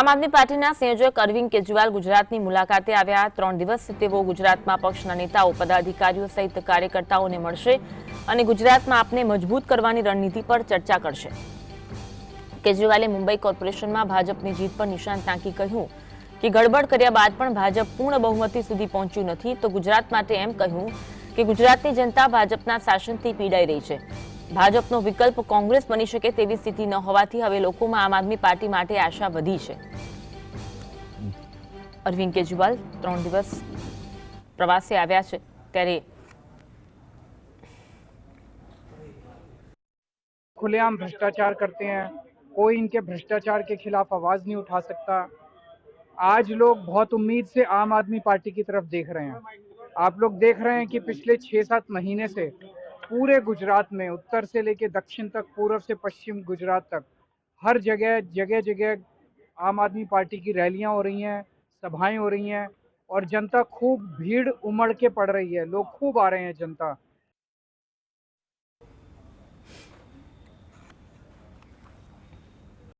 આમ આદમી પાર્ટીના સંયોજક અરવિંદ કેજરીવાલ ગુજરાતની મુલાકાતે આવ્યા। 3 દિવસ તેઓ ગુજરાતમાં પક્ષના નેતાઓ, પદાધિકારીઓ સહિત કાર્યકર્તાઓને મળશે અને ગુજરાતમાં આપને મજબૂત કરવાની રણનીતિ પર ચર્ચા કરશે। કેજરીવાલે મુંબઈ કોર્પોરેશનમાં ભાજપની જીત પર નિશાન તાંકી કહ્યું કે ગડબડ કર્યા બાદ પણ ભાજપ પૂર્ણ બહુમતી સુધી પહોંચ્યું નથી, તો ગુજરાત માટે એમ કહ્યું કે ગુજરાતની જનતા ભાજપના શાસનથી પીડાઈ રહી છે। ભાજપનો વિકલ્પ કોંગ્રેસ બની શકે તેવી સ્થિતિ ન હોવાથી હવે લોકોમાં આમ આદમી પાર્ટી માટે આશા વધી છે। અરવિંદ કેજરીવાલ 3 દિવસ પ્રવાસે આવ્યા છે ત્યારે खुलेआम भ्रष्टाचार करते हैं, कोई इनके भ्रष्टाचार के खिलाफ आवाज नहीं उठा सकता। आज लोग बहुत उम्मीद से आम आदमी पार्टी की तरफ देख रहे हैं। आप लोग देख रहे हैं कि पिछले 6-7 महीने से पूरे गुजरात में उत्तर से लेकर दक्षिण तक, पूर्व से पश्चिम गुजरात तक हर जगह जगह जगह आम आदमी पार्टी की रैलियां हो रही हैं, सभाएं हो रही हैं और जनता खूब भीड़ उमड़ के पड़ रही है। लोग खूब आ रहे हैं जनता।